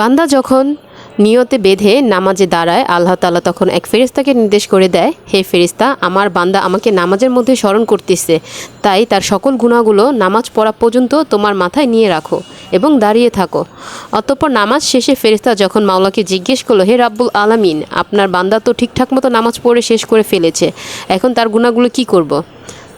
বান্দা যখন নিয়তে বেঁধে নামাজে দাঁড়ায়, আল্লাহ তাআলা তখন এক ফেরেশতাকে নির্দেশ করে দেয়, হে ফেরেশতা, আমার বান্দা আমাকে নামাজের মধ্যে স্মরণ করতেছে, তাই তার সকল গুনাহগুলো নামাজ পড়া পর্যন্ত তোমার মাথায় নিয়ে রাখো এবং দাঁড়িয়ে থাকো। অতঃপর নামাজ শেষে ফেরেশতা যখন মাওলাকে জিজ্ঞেস করলো, হে রাব্বুল আলামিন, আপনার বান্দা তো ঠিকঠাক মতো নামাজ পড়ে শেষ করে ফেলেছে, এখন তার গুনাহগুলো কি করব?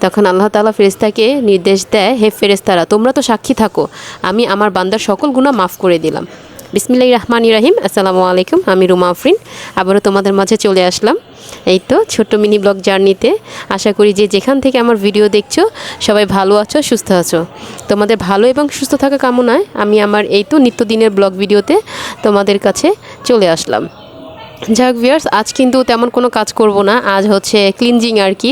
তখন আল্লাহ তাআলা ফেরেশতাকে নির্দেশ দেয়, হে ফেরেশতারা, তোমরা তো সাক্ষী থাকো, আমি আমার বান্দার সকল গুনাহ মাফ করে দিলাম। বিসমিল্লাহির রহমানির রহিম। আসসালামু আলাইকুম। আমি রুমা আফরিন আবারও তোমাদের মাঝে চলে আসলাম এই তো ছোট্ট মিনি ব্লগ জার্নিতে। আশা করি যে যেখান থেকে আমার ভিডিও দেখছো সবাই ভালো আছো, সুস্থ আছো। তোমাদের ভালো এবং সুস্থ থাকা কামনায় আমি আমার এই তো নিত্যদিনের ব্লগ ভিডিওতে তোমাদের কাছে চলে আসলাম। যাক ভিউয়ার্স, আজ কিন্তু তেমন কোনো কাজ করব না। আজ হচ্ছে ক্লিনজিং আর কি,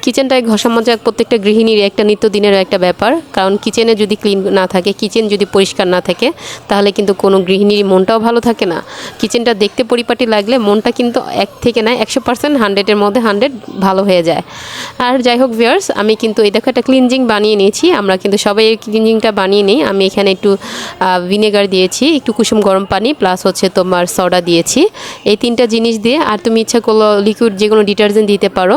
কিচেনটায় ঘষা মাজা প্রত্যেকটা গৃহিণীর একটা নিত্যদিনের একটা ব্যাপার। কারণ কিচেনে যদি ক্লিন না থাকে, কিচেন যদি পরিষ্কার না থাকে, তাহলে কিন্তু কোনো গৃহিণীর মনটাও ভালো থাকে না। কিচেনটা দেখতে পরিপাটি লাগলে মনটা কিন্তু 1 থেকে নয় 100%, 100-এর মধ্যে 100 ভালো হয়ে যায়। আর যাই হোক ভিউয়ার্স, আমি কিন্তু এই দেখো একটা ক্লিনজিং বানিয়ে নিয়েছি। আমরা কিন্তু সবাই এই ক্লিনজিংটা বানিয়ে নিই। আমি এখানে একটু ভিনেগার দিয়েছি, একটু কুসুম গরম পানি, প্লাস হচ্ছে তোমার সোডা দিয়েছি। এই 3টা জিনিস দিয়ে, আর তুমি ইচ্ছা করলে লিকুইড যে কোনো ডিটারজেন্ট দিতে পারো,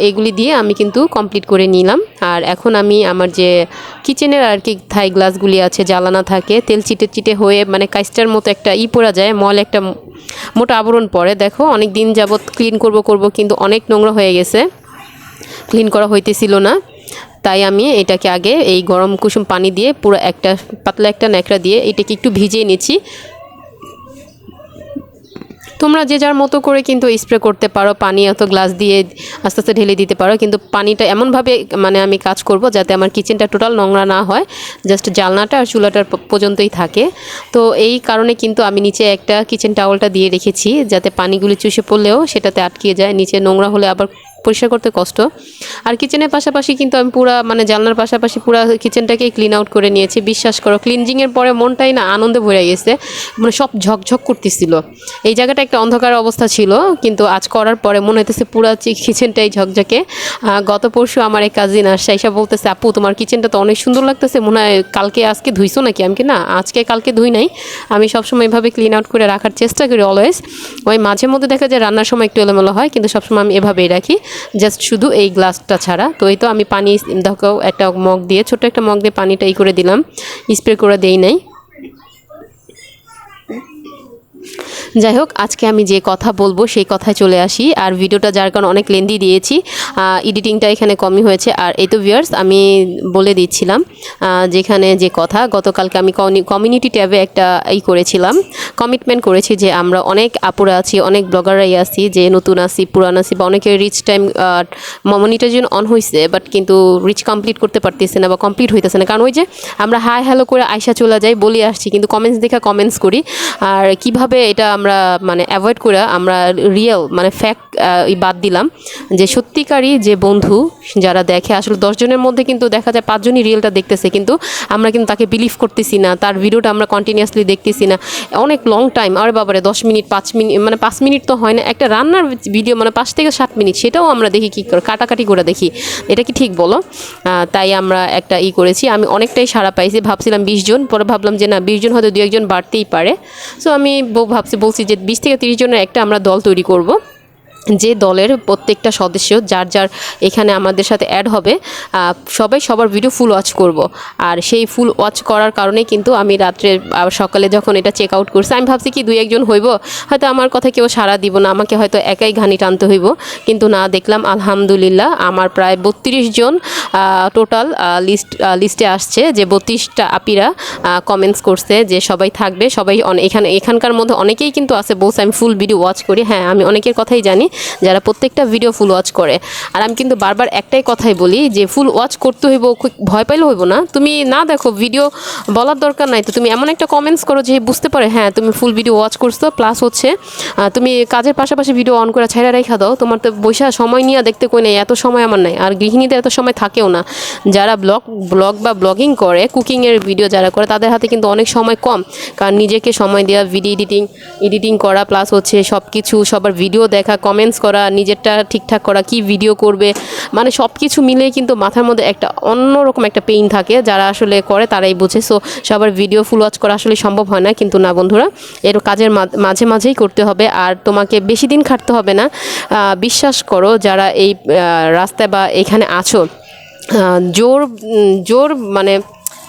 এগুলি দিয়ে আমি কিন্তু কমপ্লিট করে নিলাম। আর এখন আমি আমার যে কিচেনের আর কি থাই গ্লাসগুলি আছে, জ্বালানা থাকে, তেল চিটে চিটে হয়ে মানে কাইস্টার মতো একটা পড়া যায়, মল একটা মোটা আবরণ পড়ে। দেখো অনেক দিন যাবত ক্লিন করব কিন্তু অনেক নোংরা হয়ে গেছে, ক্লিন করা হইতেছিল না। তাই আমি এটাকে আগে এই গরম কুসুম পানি দিয়ে পুরো একটা পাতলা একটা ন্যাকড়া দিয়ে এটাকে একটু ভিজিয়ে নিচ্ছি। তোমরা যে যার মতো করে কিন্তু স্প্রে করতে পারো, পানি অত গ্লাস দিয়ে আস্তে আস্তে ঢেলে দিতে পারো, কিন্তু পানিটা এমনভাবে মানে আমি কাজ করব যাতে আমার কিচেনটা টোটাল নোংরা না হয়, জাস্ট জালনাটা আর চুলাটার পর্যন্তই থাকে। তো এই কারণে কিন্তু আমি নিচে একটা কিচেন টাওয়ালটা দিয়ে রেখেছি, যাতে পানিগুলি চুষে পড়লেও সেটাতে আটকে যায়, নিচে নোংরা হলে আবার পরিষ্কার করতে কষ্ট। আর কিচেনের পাশাপাশি কিন্তু আমি পুরা মানে জানলার পাশাপাশি পুরা কিচেনটাকেই ক্লিন আউট করে নিয়েছি। বিশ্বাস করো, ক্লিনজিংয়ের পরে মনটাই না আনন্দে ভরে গেছে, মানে সব ঝকঝক করতেছিল। এই জায়গাটা একটা অন্ধকার অবস্থা ছিল, কিন্তু আজ করার পরে মনে হইতেছে পুরা কিচেনটাই ঝকঝকে। গত পরশু আমার এক কাজিন আসছে, এসে বলতেছে, আপু তোমার কিচেনটা তো অনেক সুন্দর লাগতেছে, মনে হয় আজকে ধুইছো নাকি? আমি কি না, আজকে কালকে ধুই নাই, আমি সবসময় এভাবে ক্লিন আউট করে রাখার চেষ্টা করি অলওয়েজ। ওই মাঝে মধ্যে দেখা যায় রান্নার সময় একটু এলোমেলো হয়, কিন্তু সবসময় আমি এভাবেই রাখি, জাস্ট শুধু এই গ্লাসটা ছাড়া। তো এই তো আমি পানি দেখো একটা মগ দিয়ে, ছোট একটা মগ দিয়ে পানিটা করে দিলাম, স্প্রে করে দেই নাই। যাই হোক, আজকে আমি যে কথা বলবো সেই কথায় চলে আসি। আর ভিডিওটা যার কারণে অনেক লেন্দি দিয়েছি, এডিটিংটা এখানে কমই হয়েছে। আর এই তো ভিউয়ার্স, আমি বলে দিচ্ছিলাম যেখানে যে কথা, গতকালকে আমি কমিউনিটি ট্যাবে একটা করেছিলাম, কমিটমেন্ট করেছি যে আমরা অনেক আপুরা আছি, অনেক ব্লগাররাই আছি, যে নতুন আছি, পুরান আছি, বা অনেকের রিচ টাইম মনিটাইজেশন অন হয়েছে, বাট কিন্তু রিচ কমপ্লিট করতে পারতেছে না বা কমপ্লিট হইতেছে না। কারণ ওই যে আমরা হাই হ্যালো করে আয়সা চলে যাই, বলে আসছি, কিন্তু কমেন্টস দেখা কমেন্টস করি। আর কিভাবে এটা আমরা মানে অ্যাভয়েড করে আমরা রিয়েল মানে ফ্যাক্ট বাদ দিলাম, যে সত্যিকারই যে বন্ধু যারা দেখে, আসলে 10 জনের মধ্যে কিন্তু দেখা যায় 5 জনই রিয়েলটা দেখতেছে, কিন্তু আমরা কিন্তু তাকে বিলিভ করতেছি না, তার ভিডিওটা আমরা কন্টিনিউয়াসলি দেখতেছি না অনেক লং টাইম। আর বাবারে 10 মিনিট 5 মিনিট মানে 5 মিনিট তো হয় না, একটা রান্নার ভিডিও মানে 5 থেকে 7 মিনিট, সেটাও আমরা দেখি কী করে কাটাকাটি করে দেখি। এটা কি ঠিক বলো? তাই আমরা একটা করেছি, আমি অনেকটাই সাড়া পাইছি। ভাবছিলাম 20 জন, পরে ভাবলাম যে না, 20 জন হয়তো 2-1 জন বাড়তেই পারে। সো আমি বলছি যে 20 থেকে 30 জনের একটা আমরা দল তৈরি করব, যে দলের প্রত্যেকটা সদস্য যার যার এখানে আমাদের সাথে অ্যাড হবে, সবাই সবার ভিডিও ফুল ওয়াচ করব। আর সেই ফুল ওয়াচ করার কারণে কিন্তু আমি রাত্রে সকালে যখন এটা চেক আউট করছি, আমি ভাবছি কি 2-1 জন হইব, হয়তো আমার কথা কেউ সাড়া দিব না, আমাকে হয়তো একাই ঘানি টানতে হইব, কিন্তু না, দেখলাম আলহামদুলিল্লাহ আমার প্রায় 32 জন টোটাল লিস্টে আসছে, যে 32টা আপিরা কমেন্টস করছে যে সবাই থাকবে, সবাই এখানকার মধ্যে অনেকেই কিন্তু আছে বলছে আমি ফুল ভিডিও ওয়াচ করি। হ্যাঁ, আমি অনেকের কথাই জানি যারা প্রত্যেকটা ভিডিও ফুল ওয়াচ করে। আর আমি কিন্তু বারবার একটাই কথাই বলি যে ফুল ওয়াচ করতে হইব, ভয় পাইলে হইব না। তুমি না দেখো ভিডিও বলার দরকার নাই, তো তুমি এমন একটা কমেন্টস করো যে বুঝতে পারে হ্যাঁ তুমি ফুল ভিডিও ওয়াচ করছো, প্লাস হচ্ছে তুমি কাজের পাশাপাশি ভিডিও অন করে ছাইড়া রেখা দাও, তোমার তো বৈশা সময় নিয়ে দেখতে কই নাই, এত সময় আমার নাই। আর গৃহিণীদের এত সময় থাকেও না, যারা ব্লগ বা ব্লগিং করে, কুকিংয়ের ভিডিও যারা করে, তাদের হাতে কিন্তু অনেক সময় কম, কারণ নিজেকে সময় দেওয়া, ভিডিও এডিটিং করা, প্লাস হচ্ছে সব কিছু সবার ভিডিও দেখা, কমেন্ট ব্যালেন্স করা, নিজেরটা ঠিকঠাক করা, কি ভিডিও করবে, মানে সব কিছু মিলেই কিন্তু মাথার মধ্যে একটা অন্যরকম একটা পেইন থাকে। যারা আসলে করে তারাই বুঝে। সো সবার ভিডিও ফুল ওয়াচ করা আসলে সম্ভব হয় না, কিন্তু না বন্ধুরা, এর কাজের মাঝে মাঝেই করতে হবে। আর তোমাকে বেশি দিন খাটতে হবে না। বিশ্বাস করো, যারা এই রাস্তায় বা এখানে আছো, জোর জোর মানে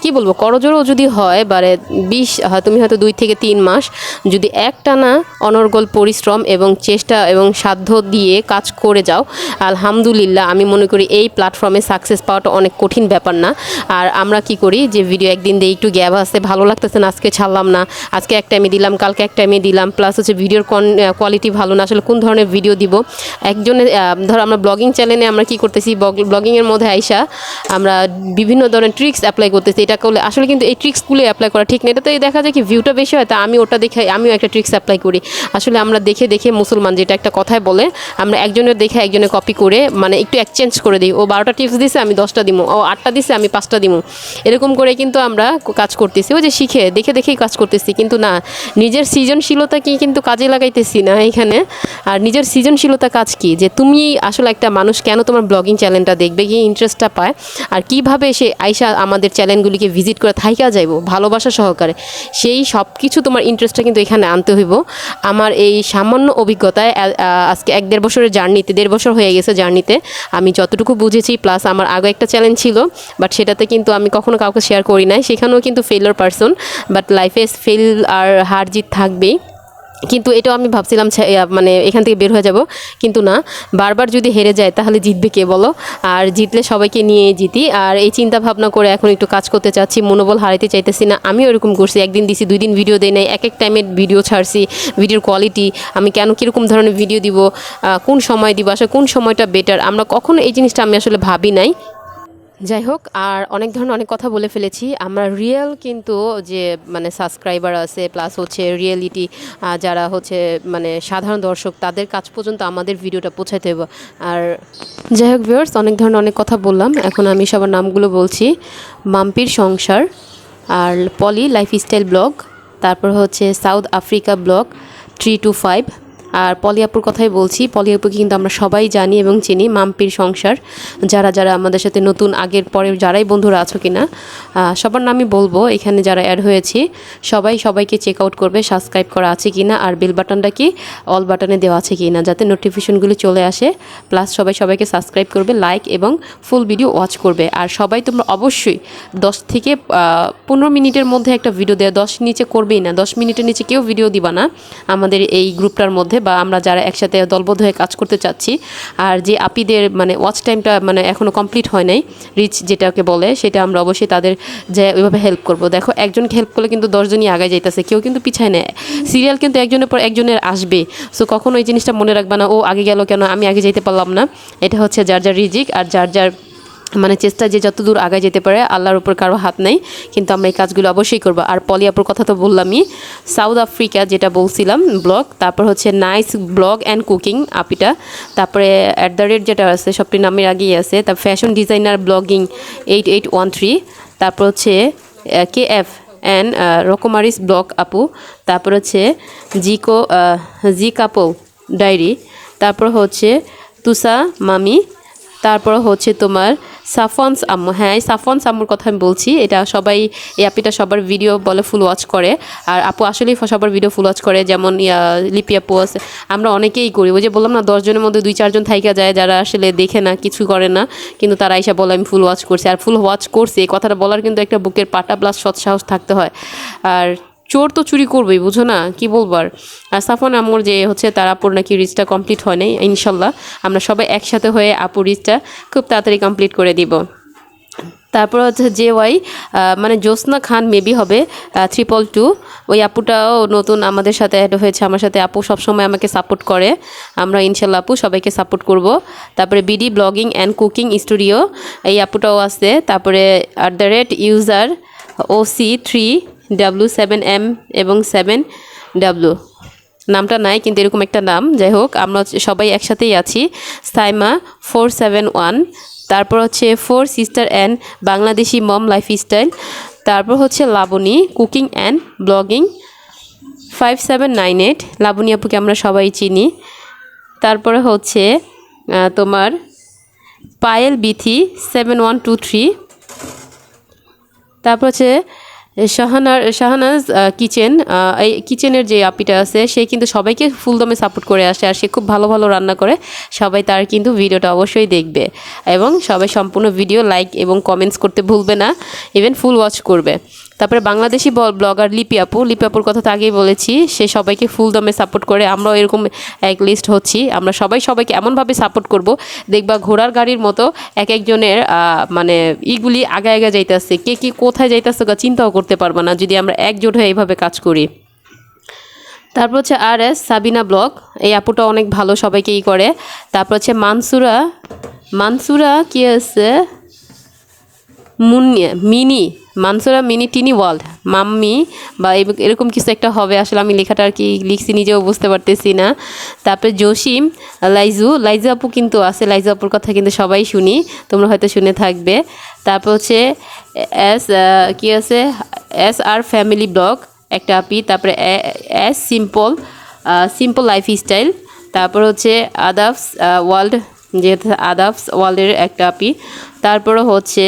কি বলবো, করজোরও যদি হয়, বারে 20 তুমি হয়তো 2 থেকে 3 মাস যদি একটানা অনর্গল পরিশ্রম এবং চেষ্টা এবং সাধ্য দিয়ে কাজ করে যাও, আলহামদুলিল্লাহ আমি মনে করি এই প্ল্যাটফর্মে সাকসেস পাওয়াটা অনেক কঠিন ব্যাপার না। আর আমরা কি করি, যে ভিডিও একদিন দিয়ে একটু গ্যাপ আসছে, ভালো লাগতেছে না, আজকে ছাড়লাম না, আজকে এক টাইমে দিলাম, কালকে এক টাইমে দিলাম, প্লাস হচ্ছে ভিডিওর কোয়ালিটি ভালো না, আসলে কোন ধরনের ভিডিও দিব। একজনের ধরো আমরা ব্লগিং চ্যানেলে আমরা কি করতেছি, ব্লগিংয়ের মধ্যে আইসা আমরা বিভিন্ন ধরনের ট্রিক্স অ্যাপ্লাই করতেছি। এটা করলে আসলে কিন্তু এই ট্রিক্সগুলো অ্যাপ্লাই করা ঠিক না। এটা তো দেখা যায় কি ভিউটা বেশি হয়, তা আমি ওটা দেখে আমিও একটা ট্রিক্স অ্যাপ্লাই করি। আসলে আমরা দেখে দেখে মুসলমান, যেটা একটা কথায় বলে, আমরা একজনের দেখে একজনের কপি করে মানে একটু এক্সচেঞ্জ করে দিই। ও 12টা টিপস দিছে, আমি 10টা দিব, ও 8টা দিছে, আমি 5টা দিব, এরকম করে কিন্তু আমরা কাজ করতেছি। ও যে শিখে দেখে দেখেই কাজ করতেছি, কিন্তু না, নিজের সৃজনশীলতা কি কিন্তু কাজে লাগাইতেছি না এখানে। আর নিজের সৃজনশীলতা কাজ কি, যে তুমি আসলে একটা মানুষ কেন তোমার ব্লগিং চ্যানেলটা দেখবে, কি ইন্টারেস্টটা পায়, আর কিভাবে সে আইসা আমাদের চ্যানেলগুলিকে ভিজিট করে থাইকা যাইব ভালোবাসা সহকারে, সেই সব কিছু তোমার ইন্টারেস্টটা কিন্তু এখানে আনতে হইব। আমার এই সামান্য অভিজ্ঞতায় আজকে 1-1.5 বছরের জার্নিতে, 1.5 বছর হয়ে গেছে জার্নিতে, আমি যতটুকু বুঝেছি, প্লাস আমার আগে একটা চ্যালেঞ্জ ছিল, বাট সেটাতে কিন্তু আমি কখনো কাউকে শেয়ার করি নাই, সেখানেও কিন্তু ফেলিওর পারসন। বাট লাইফে ফেল আর হার জিত থাকবেই। কিন্তু এটাও আমি ভাবছিলাম মানে এখান থেকে বের হয়ে যাব, কিন্তু না, বারবার যদি হেরে যায় তাহলে জিতবে কে বলো? আর জিতলে সবাইকে নিয়ে জিতি। আর এই চিন্তা ভাবনা করে এখন একটু কাজ করতে চাচ্ছি, মনোবল হারাইতে চাইতেছি না। আমিও এরকম করছি, একদিন দিছি, 2 দিন ভিডিও দেই নাই, এক টাইমে ভিডিও ছাড়ছি। ভিডিওর কোয়ালিটি, আমি কেন কীরকম ধরনের ভিডিও দিব, কোন সময় দিব, আসলে কোন সময়টা বেটার, আমরা কখনো এই জিনিসটা আমি আসলে ভাবি নাই। যাই হোক, আর অনেক ধরনের অনেক কথা বলে ফেলেছি। আমরা রিয়েল কিন্তু যে মানে সাবস্ক্রাইবার আছে, প্লাস হচ্ছে রিয়েলিটি যারা হচ্ছে মানে সাধারণ দর্শক, তাদের কাছ পর্যন্ত আমাদের ভিডিওটা পৌঁছাতে হবে। আর যাই হোক ভিউয়ার্স, অনেক ধরনের অনেক কথা বললাম, এখন আমি সবার নামগুলো বলছি। মাম্পির সংসার, আর পলি লাইফস্টাইল ব্লগ, তারপর হচ্ছে সাউথ আফ্রিকা ব্লগ 3 to 5, আর পলি আপুর কথাই বলছি। পলি আপুকে কিন্তু আমরা সবাই জানি এবং চিনি। মাম্পির সংসার, যারা যারা আমাদের সাথে নতুন আগের পরে যারাই বন্ধুরা আছো কিনা, সবার নামই বলবো। এখানে যারা অ্যাড হয়েছি সবাইকে চেক আউট করবে, সাবস্ক্রাইব করা আছে কিনা, আর বেল বাটনটা কি অল বাটনে দেওয়া আছে কিনা, যাতে নোটিফিকেশনগুলো চলে আসে। প্লাস সবাইকে সাবস্ক্রাইব করবে, লাইক এবং ফুল ভিডিও ওয়াচ করবে। আর সবাই তোমরা অবশ্যই 10 থেকে 15 মিনিটের মধ্যে একটা ভিডিও দেওয়া, 10 নিচে করবেই না, 10 মিনিটের নিচে কেউ ভিডিও দিবা না আমাদের এই গ্রুপটার মধ্যে, বা আমরা যারা একসাথে দলবদ্ধ হয়ে কাজ করতে চাচ্ছি। আর যে আপিদের মানে ওয়াচ টাইমটা মানে এখনও কমপ্লিট হয় নাই, রিচ যেটাকে বলে, সেটা আমরা অবশ্যই তাদের যে ওইভাবে হেল্প করব। দেখো, একজনকে হেল্প করলে কিন্তু 10 জনই আগায় যাইতেছে, কেউ কিন্তু পিছায় নেয়। সিরিয়াল কিন্তু একজনের পর একজনের আসবে। সো কখনো এই জিনিসটা মনে রাখবা না, ও আগে গেল কেন, আমি আগে যেতে পারলাম না। এটা হচ্ছে যার যার রিজিক, আর যার যার মানে চেষ্টা, যে যত দূর আগায় যেতে পারে, আল্লাহর উপর কারো হাত নেই। কিন্তু আমরা এই কাজগুলো অবশ্যই করবো। আর পলি আপুর কথা তো বললামই, সাউথ আফ্রিকা যেটা বলছিলাম ব্লগ, তারপর হচ্ছে নাইস ব্লগ অ্যান্ড কুকিং আপিটা, তারপরে @ যেটা আছে সবটি নামের আগেই আছে, তারপর ফ্যাশন ডিজাইনার ব্লগিং 8813, তারপর হচ্ছে KF অ্যান্ড রকমারিস ব্লগ আপু, তারপর হচ্ছে জি কাপল ডায়েরি, তারপর হচ্ছে তুষা মামি, তারপর হচ্ছে তোমার সাফওয়ানস আম্মু। হ্যাঁ, এই সাফওয়ানস আম্মুর কথা আমি বলছি। এটা সবাই, এই আপিটা সবার ভিডিও বলে ফুল ওয়াচ করে, আর আপু আসলেই সবার ভিডিও ফুল ওয়াচ করে। যেমন লিপি আপু আছে, আমরা অনেকেই করি। ওই যে বললাম না, 10 জনের মধ্যে 2-4 জন থাইকা যায় যারা আসলে দেখে না, কিছু করে না, কিন্তু তারা এসে বলে আমি ফুল ওয়াচ করছি। আর ফুল ওয়াচ করছি এই কথাটা বলার কিন্তু একটা বুকের পাটা প্লাস সৎ সাহস থাকতে হয়। আর চোর তো চুরি করবেই, বুঝো না, কি বলবার। আর সাফওয়ান আম্মুর যে হচ্ছে তার আপুর নাকি রিচটা কমপ্লিট হয় নাই, ইনশাল্লাহ আমরা সবাই একসাথে হয়ে আপুর রিচটা খুব তাড়াতাড়ি কমপ্লিট করে দিব। তারপর হচ্ছে JY মানে জ্যোৎস্না খান মেবি হবে 222, ওই আপুটাও নতুন আমাদের সাথে অ্যাড হয়েছে আমার সাথে। আপু সবসময় আমাকে সাপোর্ট করে, আমরা ইনশাল্লাহ আপু সবাইকে সাপোর্ট করব। তারপরে BD blogging and cooking studio, এই আপুটাও আছে। তারপরে @user OC3W7M এবং 7W, নামটা নাই কিন্তু এরকম একটা নাম। যাই হোক, আমরা সবাই একসাথেই আছি। সাইমা 471, তারপর হচ্ছে 4 sister and Bangladeshi mom lifestyle, তারপর হচ্ছে Laboni cooking and blogging 5798, Laboni আপুকে আমরা সবাই চিনি। তারপরে হচ্ছে তোমার পায়েল বিথি 7123। তারপর হচ্ছে শাহানাজ কিচেন। এই কিচেনের যে আপিটা আছে সে কিন্তু সবাইকে ফুল দমে সাপোর্ট করে আসে, আর সে খুব ভালো ভালো রান্না করে। সবাই তার কিন্তু ভিডিওটা অবশ্যই দেখবে এবং সবাই সম্পূর্ণ ভিডিও লাইক এবং কমেন্টস করতে ভুলবে না, ইভেন ফুল ওয়াচ করবে। তারপরে বাংলাদেশি ব্লগার লিপি আপুর কথা তো আগেই বলেছি, সে সবাইকে ফুল দমে সাপোর্ট করে। আমরাও এরকম এক লিস্ট হচ্ছি, আমরা সবাইকে এমনভাবে সাপোর্ট করব, দেখবা ঘোড়ার গাড়ির মতো এক একজনের মানে ইগুলি আগে আগে যাইতেছে, কে কি কোথায় যাইতেছে চিন্তাও করতে পারবো না যদি আমরা একজোট হয়ে এইভাবে কাজ করি। তারপর হচ্ছে সাবিনা ব্লগ, এই আপুটা অনেক ভালো, সবাইকে করে। তারপর হচ্ছে মানসুরা কি আছে মানসুরা মিনি টিনি ওয়ার্ল্ড মাম্মি বা এরকম কিছু একটা হবে, আসলে আমি লেখাটা আর কি লিখছি নিজেও বুঝতে পারতেছি না। তারপরে জসিম লাইজু আপু কিন্তু আছে, লাইজু আপুর কথা কিন্তু সবাই শুনি, তোমরা হয়তো শুনে থাকবে। তারপর হচ্ছে কি আছে আর ফ্যামিলি ব্লগ একটা আপি। তারপরে সিম্পল লাইফস্টাইল। তারপর হচ্ছে আদাবস ওয়ার্ল্ড, যেহেতু আদাবস ওয়ার্ল্ডের একটা আপি। তারপরে হচ্ছে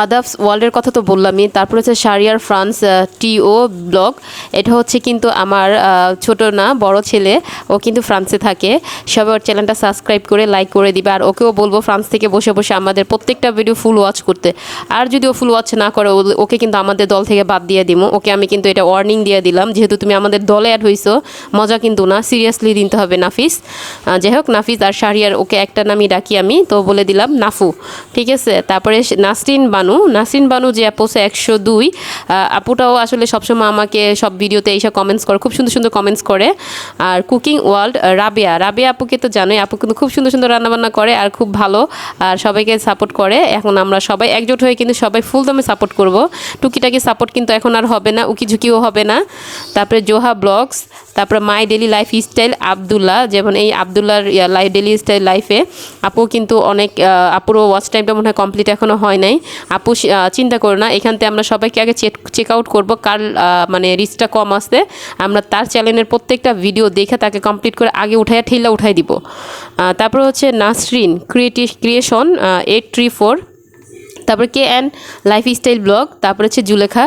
আদাবস ওয়ার্ল্ডের কথা তো বললামই। তারপর হচ্ছে শারিয়ার ফ্রান্স টিও ব্লগ, এটা হচ্ছে কিন্তু আমার ছোট না বড় ছেলে, ও কিন্তু ফ্রান্সে থাকে। সবাই ওর চ্যানেলটা সাবস্ক্রাইব করে লাইক করে দিবে, আর ওকেও বলবো ফ্রান্স থেকে বসে বসে আমাদের প্রত্যেকটা ভিডিও ফুল ওয়াচ করতে। আর যদি ও ফুল ওয়াচ না করে ওকে কিন্তু আমাদের দল থেকে বাদ দিয়ে দিব। ওকে আমি কিন্তু এটা ওয়ার্নিং দিয়ে দিলাম, যেহেতু তুমি আমাদের দলে অ্যাড হইছো, মজা কিন্তু না, সিরিয়াসলি দিতে হবে। নাফিস, যাই হোক নাফিস আর শারিয়ার, ওকে একটা নামই ডাকি আমি, তো বলে দিলাম নাফু, ঠিক আছে। তারপরে নাসরিন বানু যে আপু 102, আপুটাও আসলে সবসময় আমাকে সব ভিডিওতে এইসব কমেন্টস করে, খুব সুন্দর সুন্দর কমেন্টস করে। আর কুকিং ওয়ার্ল্ড রাবিয়া আপুকে তো জানোই, আপু কিন্তু খুব সুন্দর সুন্দর রান্নাবান্না করে আর খুব ভালো, আর সবাইকে সাপোর্ট করে। এখন আমরা সবাই একজোট হয়ে কিন্তু সবাই ফুল দমে সাপোর্ট করব। টুকিটাকি সাপোর্ট কিন্তু এখন আর হবে না, উকিঝুঁকিও হবে না। তারপরে জোহা ব্লগস, তারপরে মাই ডেলি লাইফ স্টাইল আবদুল্লাহ, যেমন এই আবদুল্লাহর ডেলি স্টাইল লাইফে আপু কিন্তু অনেক, আপুরও ওয়াচ টাইমটা মনে হয় কমপ্লিট এখনও হয় নাই। আপু চিন্তা করো না, এখান থেকে আমরা সবাইকে আগে চেক আউট করবো কার মানে রিচটা কম আসছে, আমরা তার চ্যানেলের প্রত্যেকটা ভিডিও দেখে তাকে কমপ্লিট করে আগে উঠাই দিব। তারপর হচ্ছে নাসরিন ক্রিয়েশন 834, তারপর KN লাইফস্টাইল ব্লগ, তারপর হচ্ছে জুলেখা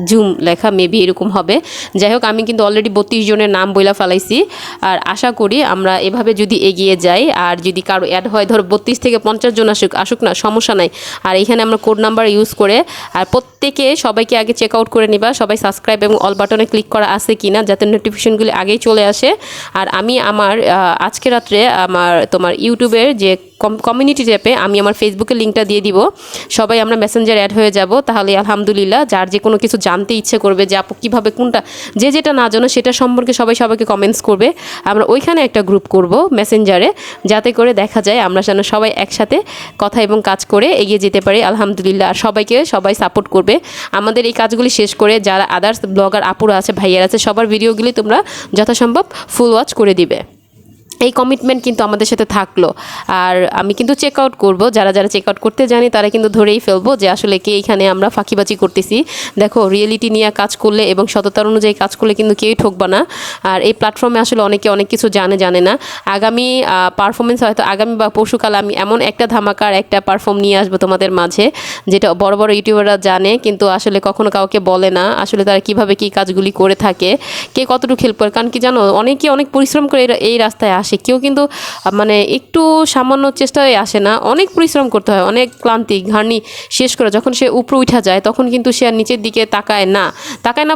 জুম লেখা মেবি এরকম হবে। যাই হোক, আমি কিন্তু অলরেডি 32 জনের নাম বইলা ফেলাইছি, আর আশা করি আমরা এভাবে যদি এগিয়ে যাই, আর যদি কারো অ্যাড হয় ধরো 32 থেকে 50 জন আসুক না, সমস্যা নাই। আর এখানে আমরা কোড নাম্বার ইউজ করে, আর প্রত্যেকে সবাইকে আগে চেক আউট করে নিবা, সবাই সাবস্ক্রাইব এবং অল বাটনে ক্লিক করা আছে কি না, যাতে নোটিফিকেশনগুলি আগেই চলে আসে। আর আমি আমার আজকে রাত্রে তোমার ইউটিউবের যে কমিউনিটি ট্যাপে আমি আমার ফেসবুকের লিঙ্কটা দিয়ে দিব, সবাই আমরা মেসেঞ্জার অ্যাড হয়ে যাব। তাহলে আলহামদুলিল্লাহ, যার যে কোনো কিছু জানতে ইচ্ছে করবে যে আপু কীভাবে কোনটা যেটা না জানো সেটা সম্পর্কে সবাইকে কমেন্টস করবে, আমরা ওইখানে একটা গ্রুপ করব মেসেঞ্জারে, যাতে করে দেখা যায় আমরা যেন সবাই একসাথে কথা এবং কাজ করে এগিয়ে যেতে পারি আলহামদুলিল্লাহ। আর সবাই সাপোর্ট করবে আমাদের এই কাজগুলি শেষ করে। যারা আদার্স ব্লগার আপুরা আছে, ভাইয়ার আছে, সবার ভিডিওগুলি তোমরা যথাসম্ভব ফুল ওয়াচ করে দিবে। এই কমিটমেন্ট কিন্তু আমাদের সাথে থাকলো। আর আমি কিন্তু চেক আউট করবো, যারা চেক আউট করতে জানি তারা কিন্তু ধরেই ফেলবো যে আসলে কে এখানে আমরা ফাঁকিবাজি করতেছি। দেখো, রিয়েলিটি নিয়ে কাজ করলে এবং সততার অনুযায়ী কাজ করলে কিন্তু কেউই ঠকবা না। আর এই প্ল্যাটফর্মে আসলে অনেকে অনেক কিছু জানে না। আগামী পারফরমেন্স হয়তো আগামী বা পরশুকাল আমি এমন একটা ধামাকার একটা পারফর্ম নিয়ে আসবো তোমাদের মাঝে, যেটা বড় বড় ইউটিউবাররা জানে কিন্তু আসলে কখনো কাউকে বলে না আসলে তারা কিভাবে কি কাজগুলি করে থাকে, কে কতটুকু হেল্প করে। কারণ কি জানো, অনেকে অনেক পরিশ্রম করে এই রাস্তায় আসে, কেউ কিন্তু মানে একটু সামান্য চেষ্টায় আসে না, অনেক পরিশ্রম করতে হয়, অনেক ক্লান্তি ঘাড়নি শেষ করে যখন সে উপরে উঠা যায় তখন কিন্তু সে আর নিচের দিকে তাকায় না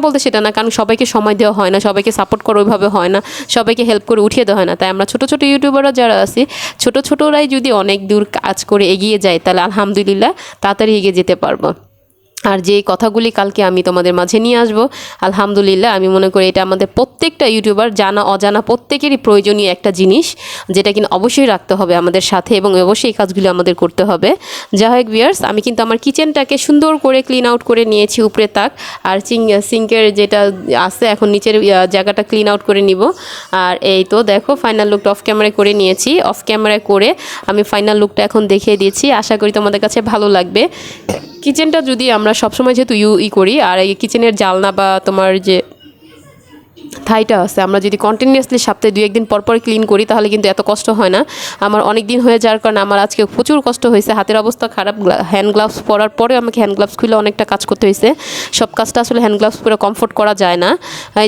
বলতে সেটা না, কারণ সবাইকে সময় দেওয়া হয় না, সবাইকে সাপোর্ট করা ওইভাবে হয় না, সবাইকে হেল্প করে উঠিয়ে দেওয়া হয় না। তাই আমরা ছোটো ইউটিউবাররা যারা আছি, ছোটোরাই যদি অনেক দূর কাজ করে এগিয়ে যায় তাহলে আলহামদুলিল্লাহ তাড়াতাড়ি এগিয়ে যেতে পারবো। আর যে কথাগুলি কালকে আমি তোমাদের মাঝে নিয়ে আসব, আলহামদুলিল্লাহ আমি মনে করি এটা আমাদের প্রত্যেকটা ইউটিউবার জানা অজানা প্রত্যেকেরই প্রয়োজনীয় একটা জিনিস, যেটা কিন্তু অবশ্যই রাখতে হবে আমাদের সাথে এবং অবশ্যই এই কাজগুলি আমাদের করতে হবে। যাই হোক ভিউয়ার্স, আমি কিন্তু আমার কিচেনটাকে সুন্দর করে ক্লিন আউট করে নিয়েছি, উপরে তাক আর সিঙ্কের যেটা আছে এখন নিচের জায়গাটা ক্লিন আউট করে নিব। আর এই তো দেখো ফাইনাল লুকটা অফ ক্যামেরায় করে নিয়েছি, অফ ক্যামেরায় করে আমি ফাইনাল লুকটা এখন দেখিয়ে দিয়েছি। আশা করি তোমাদের কাছে ভালো লাগবে। কিচেনটা যদি আমরা সবসময় যেহেতু করি, আর এই কিচেনের জালনা বা তোমার যে থাইটা আছে, আমরা যদি কন্টিনিউয়াসলি সপ্তাহে 2-1 দিন পর পর ক্লিন করি তাহলে কিন্তু এত কষ্ট হয় না। আমার অনেক দিন হয়ে যাওয়ার কারণে আমার আজকে প্রচুর কষ্ট হয়েছে, হাতের অবস্থা খারাপ। হ্যান্ড গ্লাভস পরার পরে আমাকে হ্যান্ড গ্লাভস খুলে অনেকটা কাজ করতে হয়েছে। সব কাজটা আসলে হ্যান্ড গ্লাভস পরে কমফোর্ট করা যায় না।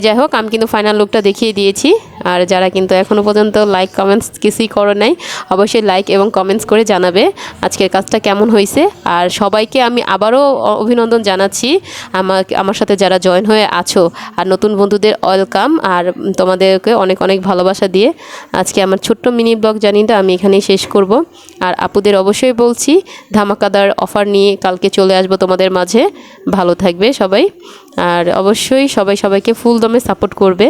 যাই হোক, আমি কিন্তু ফাইনাল লুকটা দেখিয়ে দিয়েছি। আর যারা কিন্তু এখনও পর্যন্ত লাইক কমেন্টস কিছুই করো নাই, অবশ্যই লাইক এবং কমেন্টস করে জানাবে আজকের কাজটা কেমন হয়েছে। আর সবাইকে আমি আবারও অভিনন্দন জানাচ্ছি আমার সাথে যারা জয়েন হয়ে আছো, আর নতুন বন্ধুদের ওয়েলকাম। আর তোমাদেরকে অনেক অনেক ভালোবাসা দিয়ে আজকে আমার ছোট্ট মিনি ব্লগ জার্নিটা আমি এখানেই শেষ করব। আর আপুদের অবশ্যই বলছি, ধামাকাদার অফার নিয়ে কালকে চলে আসবো তোমাদের মাঝে। ভালো থাকবে সবাই, আর অবশ্যই সবাই সবাইকে ফুল দমে সাপোর্ট করবে।